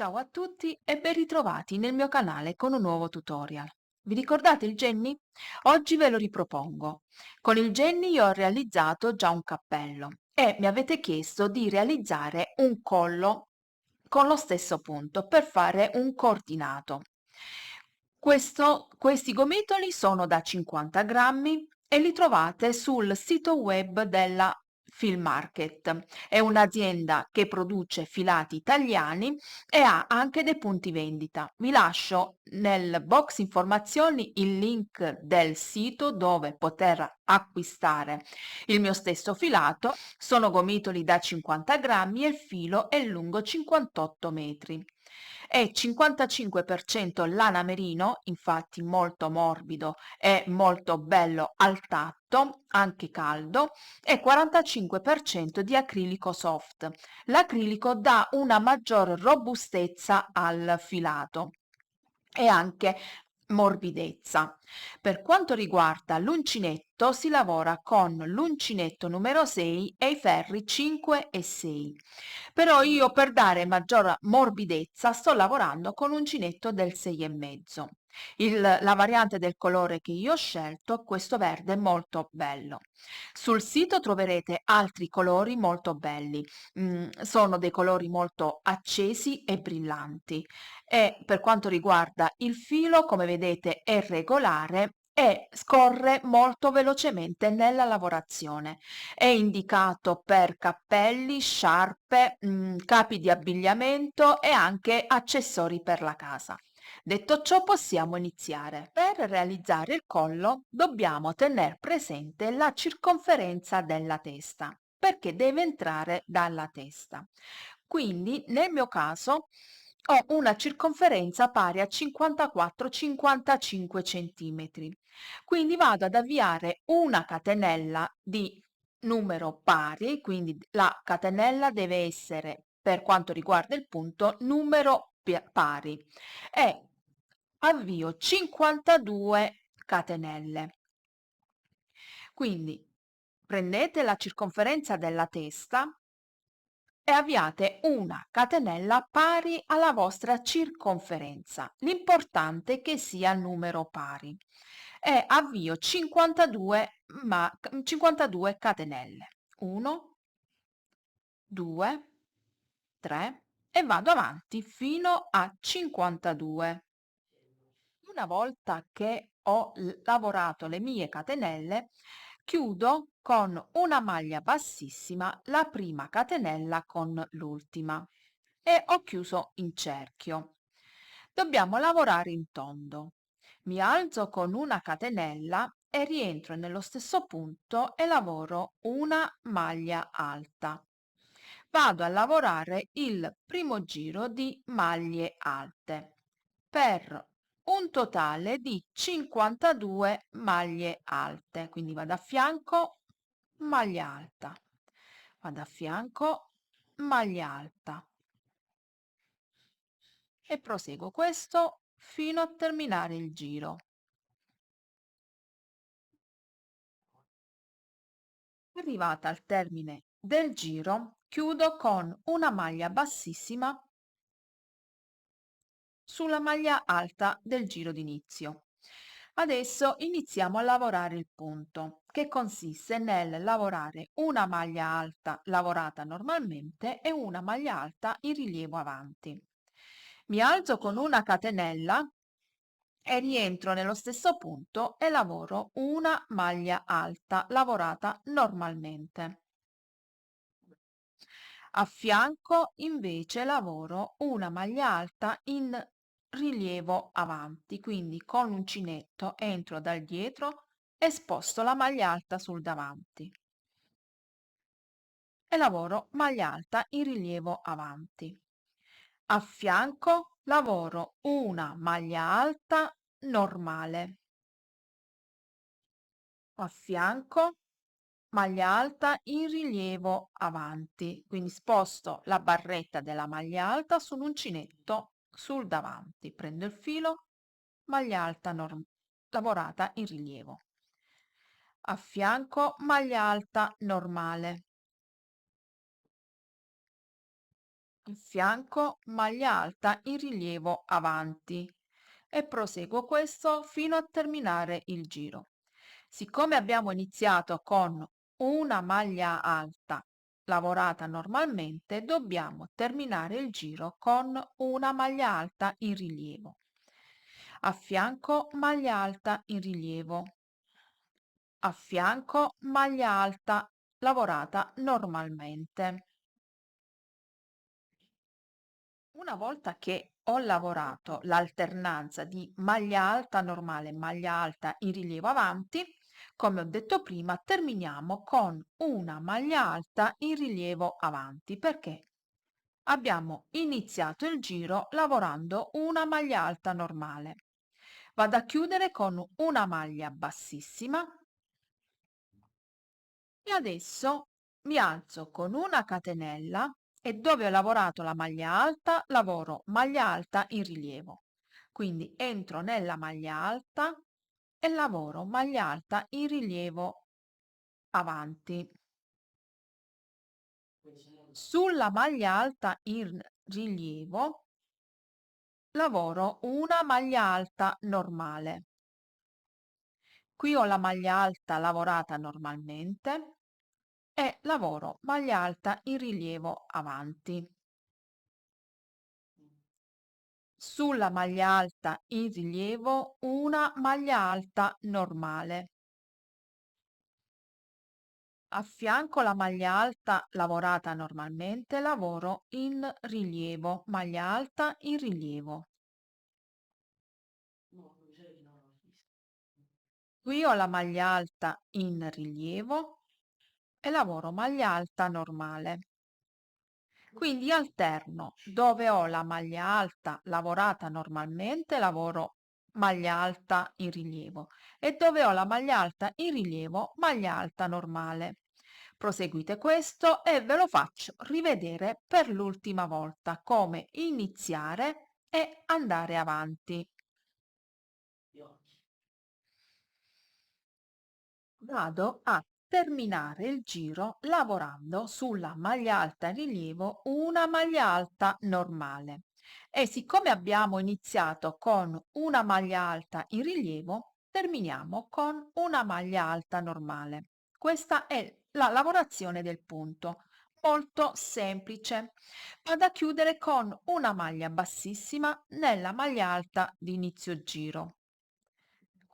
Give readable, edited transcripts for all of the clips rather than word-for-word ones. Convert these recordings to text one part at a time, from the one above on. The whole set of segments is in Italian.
Ciao a tutti e ben ritrovati nel mio canale con un nuovo tutorial. Vi ricordate il Jenny? Oggi ve lo ripropongo. Con il Jenny io ho realizzato già un cappello e mi avete chiesto di realizzare un collo con lo stesso punto per fare un coordinato. Questi gomitoli sono da 50 grammi e li trovate sul sito web della Field Market. È un'azienda che produce filati italiani e ha anche dei punti vendita. Vi lascio nel box informazioni il link del sito dove poter acquistare il mio stesso filato. Sono gomitoli da 50 grammi e il filo è lungo 58 metri. È 55% lana merino, infatti molto morbido e molto bello al tatto, anche caldo, e 45% di acrilico soft. L'acrilico dà una maggior robustezza al filato e anche morbidezza. Per quanto riguarda l'uncinetto, si lavora con l'uncinetto numero 6 e i ferri 5 e 6. Però io per dare maggior morbidezza sto lavorando con uncinetto del 6,5. La variante del colore che io ho scelto è questo verde molto bello. Sul sito troverete altri colori molto belli, sono dei colori molto accesi e brillanti e per quanto riguarda il filo, come vedete, è regolare e scorre molto velocemente nella lavorazione. È indicato per cappelli, sciarpe, capi di abbigliamento e anche accessori per la casa. Detto ciò, possiamo iniziare. Per realizzare il collo dobbiamo tener presente la circonferenza della testa, perché deve entrare dalla testa. Quindi, nel mio caso, ho una circonferenza pari a 54-55 centimetri. Quindi vado ad avviare una catenella di numero pari, quindi la catenella deve essere, per quanto riguarda il punto, numero pari e avvio 52 catenelle. Quindi prendete la circonferenza della testa e avviate una catenella pari alla vostra circonferenza. L'importante è che sia numero pari. E avvio 52 catenelle. 1, 2, 3 e vado avanti fino a 52. Una volta che ho lavorato le mie catenelle, chiudo con una maglia bassissima la prima catenella con l'ultima e ho chiuso in cerchio. Dobbiamo lavorare in tondo. Mi alzo con una catenella e rientro nello stesso punto e lavoro una maglia alta. Vado a lavorare il primo giro di maglie alte per un totale di 52 maglie alte. Quindi vado a fianco, maglia alta, vado a fianco, maglia alta e proseguo questo fino a terminare il giro. Arrivata al termine del giro, chiudo con una maglia bassissima sulla maglia alta del giro d'inizio. Adesso iniziamo a lavorare il punto, che consiste nel lavorare una maglia alta lavorata normalmente e una maglia alta in rilievo avanti. Mi alzo con una catenella e rientro nello stesso punto e lavoro una maglia alta lavorata normalmente. A fianco invece lavoro una maglia alta in rilievo avanti, quindi con l'uncinetto entro dal dietro e sposto la maglia alta sul davanti e lavoro maglia alta in rilievo avanti. A fianco lavoro una maglia alta normale. A fianco maglia alta in rilievo avanti, quindi sposto la barretta della maglia alta sull'uncinetto sul davanti, prendo il filo, maglia alta lavorata in rilievo. A fianco maglia alta normale. a fianco, maglia alta in rilievo avanti e proseguo questo fino a terminare il giro. Siccome abbiamo iniziato con una maglia alta lavorata normalmente, dobbiamo terminare il giro con una maglia alta in rilievo. A fianco, maglia alta in rilievo. A fianco, maglia alta lavorata normalmente. Una volta che ho lavorato l'alternanza di maglia alta normale e maglia alta in rilievo avanti, come ho detto prima, terminiamo con una maglia alta in rilievo avanti perché abbiamo iniziato il giro lavorando una maglia alta normale. Vado a chiudere con una maglia bassissima e adesso mi alzo con una catenella e dove ho lavorato la maglia alta, lavoro maglia alta in rilievo. Quindi entro nella maglia alta e lavoro maglia alta in rilievo avanti. Sulla maglia alta in rilievo lavoro una maglia alta normale. Qui ho la maglia alta lavorata normalmente e lavoro maglia alta in rilievo avanti. Sulla maglia alta in rilievo una maglia alta normale. A fianco la maglia alta lavorata normalmente lavoro in rilievo, maglia alta in rilievo. Qui ho la maglia alta in rilievo e lavoro maglia alta normale. Quindi alterno dove ho la maglia alta lavorata normalmente, lavoro maglia alta in rilievo e dove ho la maglia alta in rilievo, maglia alta normale. Proseguite questo e ve lo faccio rivedere per l'ultima volta come iniziare e andare avanti. Vado a terminare il giro lavorando sulla maglia alta in rilievo una maglia alta normale e siccome abbiamo iniziato con una maglia alta in rilievo terminiamo con una maglia alta normale. Questa è la lavorazione del punto, molto semplice. Vado a chiudere con una maglia bassissima nella maglia alta di inizio giro.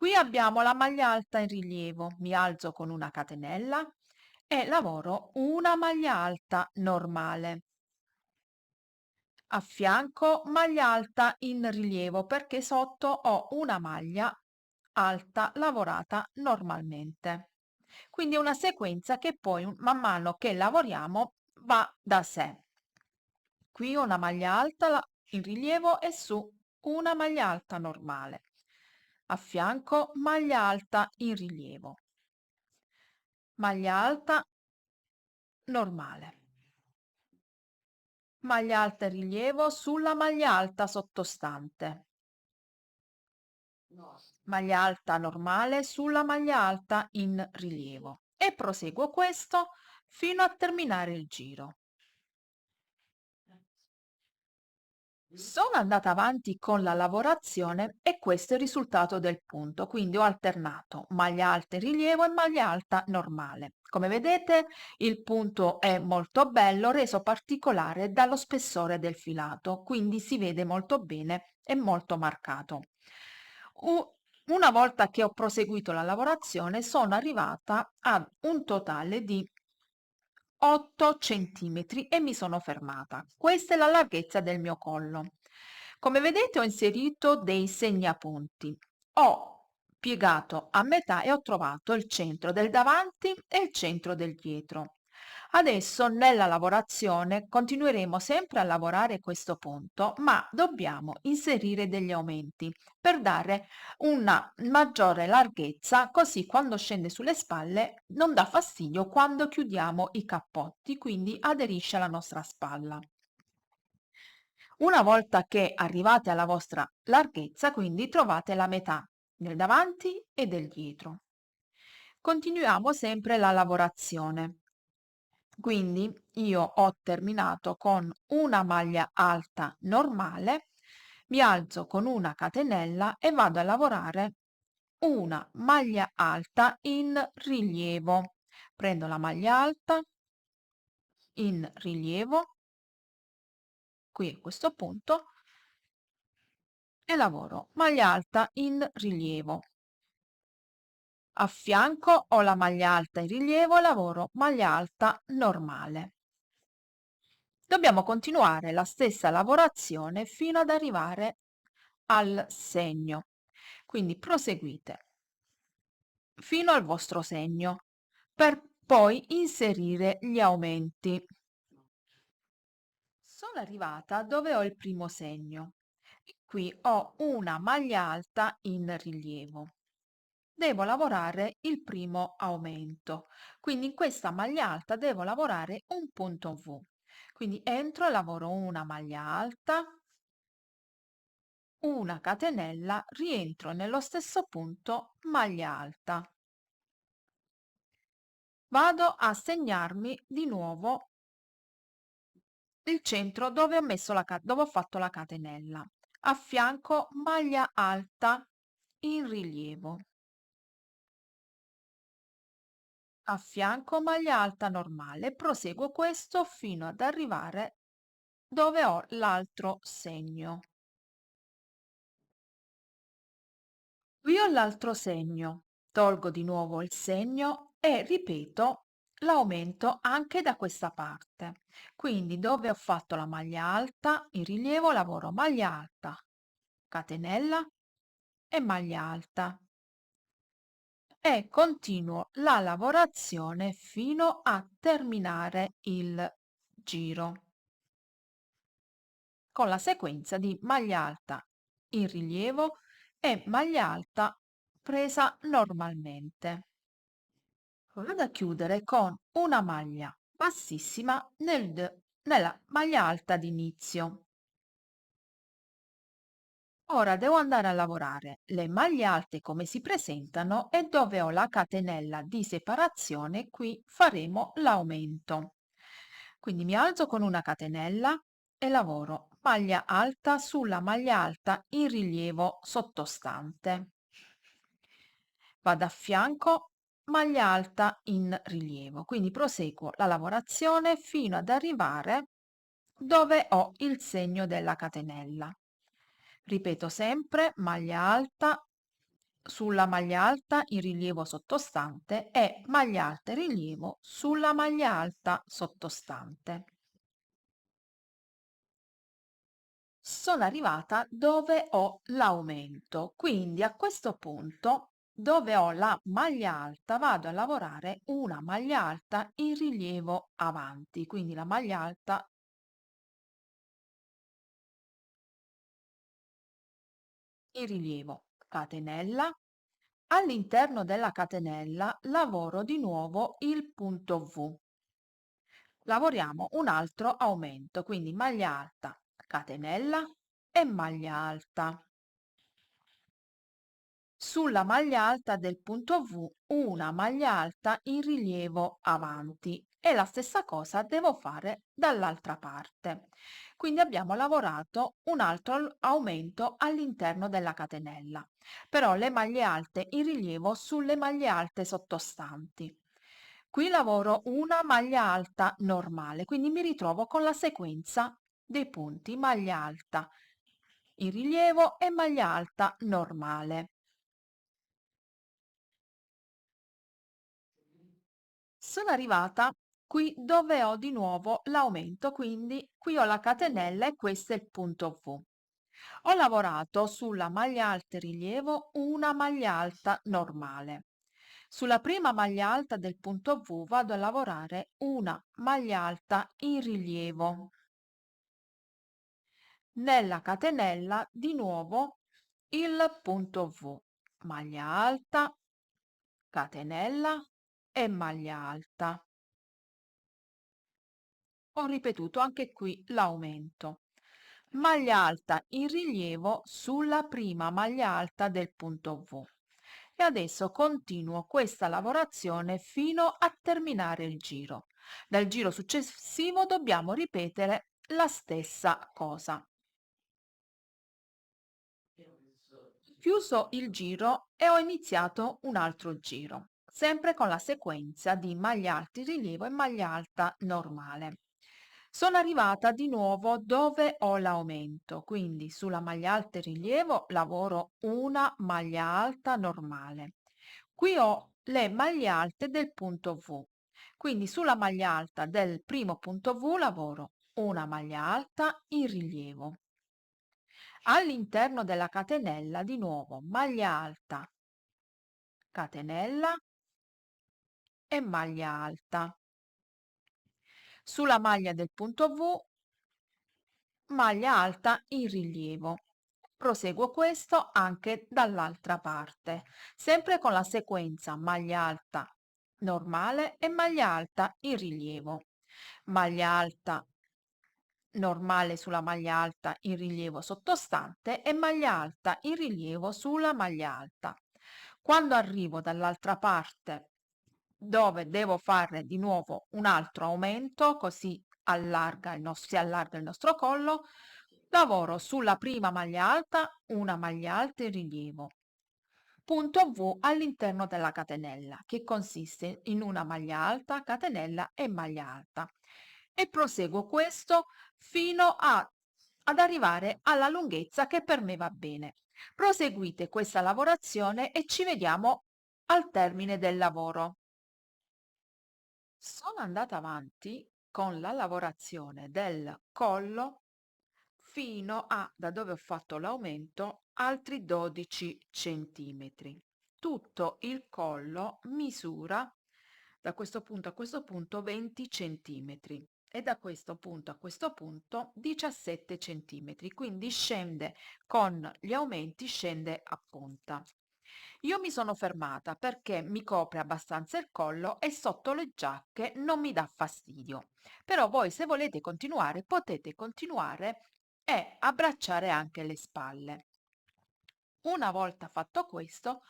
Qui abbiamo la maglia alta in rilievo, mi alzo con una catenella e lavoro una maglia alta normale. A fianco maglia alta in rilievo perché sotto ho una maglia alta lavorata normalmente. Quindi è una sequenza che poi man mano che lavoriamo va da sé. Qui ho una maglia alta in rilievo e su una maglia alta normale. A fianco maglia alta in rilievo, maglia alta normale, maglia alta in rilievo sulla maglia alta sottostante, maglia alta normale sulla maglia alta in rilievo e proseguo questo fino a terminare il giro. Sono andata avanti con la lavorazione e questo è il risultato del punto, quindi ho alternato maglia alta in rilievo e maglia alta normale. Come vedete il punto è molto bello, reso particolare dallo spessore del filato, quindi si vede molto bene e molto marcato. Una volta che ho proseguito la lavorazione sono arrivata ad un totale di 8 centimetri e mi sono fermata. Questa è la larghezza del mio collo. Come vedete ho inserito dei segnapunti. Ho piegato a metà e ho trovato il centro del davanti e il centro del dietro. Adesso nella lavorazione continueremo sempre a lavorare questo punto, ma dobbiamo inserire degli aumenti per dare una maggiore larghezza, così quando scende sulle spalle non dà fastidio quando chiudiamo i cappotti, quindi aderisce alla nostra spalla. Una volta che arrivate alla vostra larghezza, quindi trovate la metà del davanti e del dietro. Continuiamo sempre la lavorazione. Quindi io ho terminato con una maglia alta normale, mi alzo con una catenella e vado a lavorare una maglia alta in rilievo. Prendo la maglia alta in rilievo, qui a questo punto, e lavoro maglia alta in rilievo. A fianco ho la maglia alta in rilievo e lavoro maglia alta normale. Dobbiamo continuare la stessa lavorazione fino ad arrivare al segno. Quindi proseguite fino al vostro segno per poi inserire gli aumenti. Sono arrivata dove ho il primo segno e qui ho una maglia alta in rilievo. Devo lavorare il primo aumento, quindi in questa maglia alta devo lavorare un punto V. Quindi entro e lavoro una maglia alta, una catenella, rientro nello stesso punto, maglia alta. Vado a segnarmi di nuovo il centro dove ho messo dove ho fatto la catenella. A fianco maglia alta in rilievo. A fianco maglia alta normale. Proseguo questo fino ad arrivare dove ho l'altro segno. Qui ho l'altro segno. Tolgo di nuovo il segno e ripeto l'aumento anche da questa parte. Quindi dove ho fatto la maglia alta in rilievo lavoro maglia alta, catenella e maglia alta e continuo la lavorazione fino a terminare il giro con la sequenza di maglia alta in rilievo e maglia alta presa normalmente. Vado a chiudere con una maglia bassissima nella maglia alta d'inizio. Ora devo andare a lavorare le maglie alte come si presentano e dove ho la catenella di separazione, qui faremo l'aumento. Quindi mi alzo con una catenella e lavoro maglia alta sulla maglia alta in rilievo sottostante. Vado a fianco, maglia alta in rilievo, quindi proseguo la lavorazione fino ad arrivare dove ho il segno della catenella. Ripeto sempre maglia alta sulla maglia alta in rilievo sottostante e maglia alta in rilievo sulla maglia alta sottostante. Sono arrivata dove ho l'aumento, quindi a questo punto dove ho la maglia alta vado a lavorare una maglia alta in rilievo avanti, quindi la maglia alta in rilievo, catenella. All'interno della catenella lavoro di nuovo il punto V. Lavoriamo un altro aumento, quindi maglia alta, catenella e maglia alta. Sulla maglia alta del punto V una maglia alta in rilievo avanti e la stessa cosa devo fare dall'altra parte. Quindi abbiamo lavorato un altro aumento all'interno della catenella, però le maglie alte in rilievo sulle maglie alte sottostanti. Qui lavoro una maglia alta normale, quindi mi ritrovo con la sequenza dei punti maglia alta in rilievo e maglia alta normale. Sono arrivata qui dove ho di nuovo l'aumento, quindi qui ho la catenella e questo è il punto V. Ho lavorato sulla maglia alta in rilievo una maglia alta normale. Sulla prima maglia alta del punto V vado a lavorare una maglia alta in rilievo. Nella catenella di nuovo il punto V, maglia alta, catenella e maglia alta. Ho ripetuto anche qui l'aumento. Maglia alta in rilievo sulla prima maglia alta del punto V e adesso continuo questa lavorazione fino a terminare il giro. Dal giro successivo dobbiamo ripetere la stessa cosa. Ho chiuso il giro e ho iniziato un altro giro, sempre con la sequenza di maglia alta in rilievo e maglia alta normale. Sono arrivata di nuovo dove ho l'aumento, quindi sulla maglia alta in rilievo lavoro una maglia alta normale. Qui ho le maglie alte del punto V, quindi sulla maglia alta del primo punto V lavoro una maglia alta in rilievo. All'interno della catenella di nuovo maglia alta, catenella e maglia alta. Sulla maglia del punto V, maglia alta in rilievo. Proseguo questo anche dall'altra parte, sempre con la sequenza maglia alta normale e maglia alta in rilievo. Maglia alta normale sulla maglia alta in rilievo sottostante e maglia alta in rilievo sulla maglia alta. Quando arrivo dall'altra parte dove devo fare di nuovo un altro aumento, così si allarga il nostro collo, lavoro sulla prima maglia alta una maglia alta in rilievo. Punto V all'interno della catenella, che consiste in una maglia alta, catenella e maglia alta. E proseguo questo fino ad arrivare alla lunghezza che per me va bene. Proseguite questa lavorazione e ci vediamo al termine del lavoro. Sono andata avanti con la lavorazione del collo fino a, da dove ho fatto l'aumento, altri 12 centimetri. Tutto il collo misura da questo punto a questo punto 20 centimetri e da questo punto a questo punto 17 centimetri, quindi scende con gli aumenti, scende a punta. Io mi sono fermata perché mi copre abbastanza il collo e sotto le giacche non mi dà fastidio. Però voi se volete continuare potete continuare e abbracciare anche le spalle. Una volta fatto questo,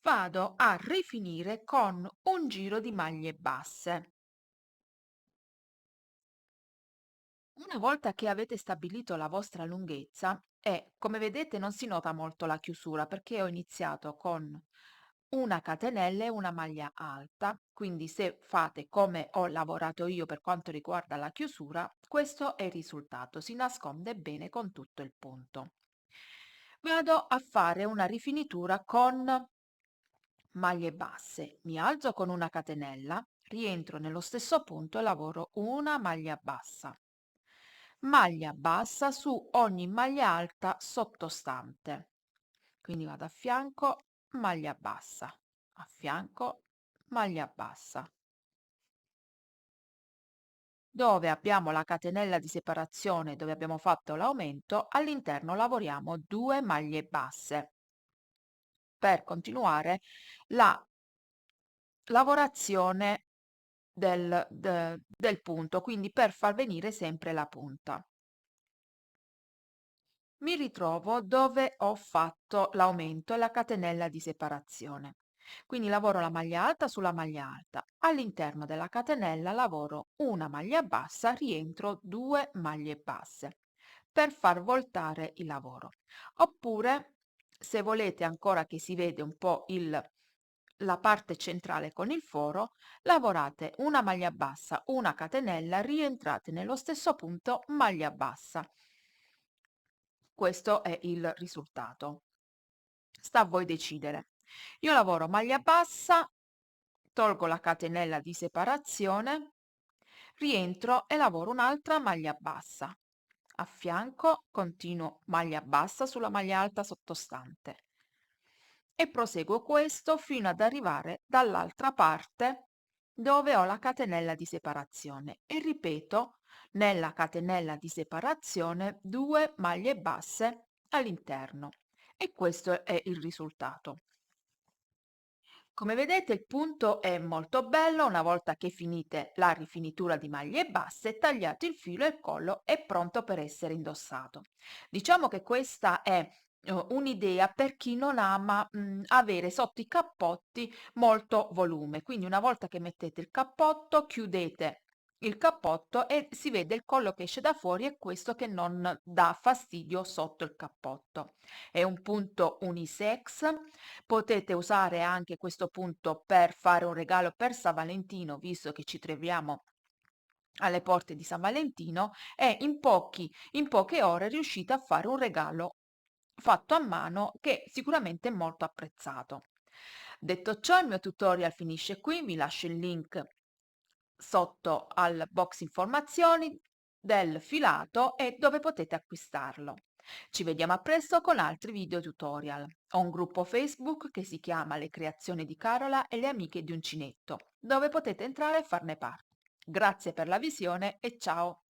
vado a rifinire con un giro di maglie basse. Una volta che avete stabilito la vostra lunghezza, e come vedete non si nota molto la chiusura perché ho iniziato con una catenella e una maglia alta, quindi se fate come ho lavorato io per quanto riguarda la chiusura, questo è il risultato, si nasconde bene con tutto il punto. Vado a fare una rifinitura con maglie basse, mi alzo con una catenella, rientro nello stesso punto e lavoro una maglia bassa su ogni maglia alta sottostante. Quindi vado a fianco, maglia bassa, a fianco, maglia bassa. Dove abbiamo la catenella di separazione, dove abbiamo fatto l'aumento, all'interno lavoriamo 2 maglie basse per continuare la lavorazione del punto, quindi per far venire sempre la punta. Mi ritrovo dove ho fatto l'aumento e la catenella di separazione. Quindi lavoro la maglia alta sulla maglia alta. All'interno della catenella lavoro una maglia bassa, rientro 2 maglie basse per far voltare il lavoro. Oppure, se volete ancora che si vede un po' la parte centrale con il foro, lavorate una maglia bassa, una catenella, rientrate nello stesso punto, maglia bassa. Questo è il risultato. Sta a voi decidere. Io lavoro maglia bassa, tolgo la catenella di separazione, rientro e lavoro un'altra maglia bassa. A fianco continuo maglia bassa sulla maglia alta sottostante e proseguo questo fino ad arrivare dall'altra parte dove ho la catenella di separazione e ripeto nella catenella di separazione 2 maglie basse all'interno e questo è il risultato. Come vedete il punto è molto bello, una volta che finite la rifinitura di maglie basse, tagliate il filo e il collo è pronto per essere indossato. Diciamo che questa è un'idea per chi non ama, avere sotto i cappotti molto volume. Quindi una volta che mettete il cappotto, chiudete il cappotto e si vede il collo che esce da fuori e questo che non dà fastidio sotto il cappotto. È un punto unisex, potete usare anche questo punto per fare un regalo per San Valentino, visto che ci troviamo alle porte di San Valentino e in poche ore riuscite a fare un regalo fatto a mano che sicuramente è molto apprezzato. Detto ciò, il mio tutorial finisce qui, vi lascio il link sotto al box informazioni del filato e dove potete acquistarlo. Ci vediamo a presto con altri video tutorial. Ho un gruppo Facebook che si chiama Le creazioni di Carola e le amiche di uncinetto, dove potete entrare e farne parte. Grazie per la visione e ciao!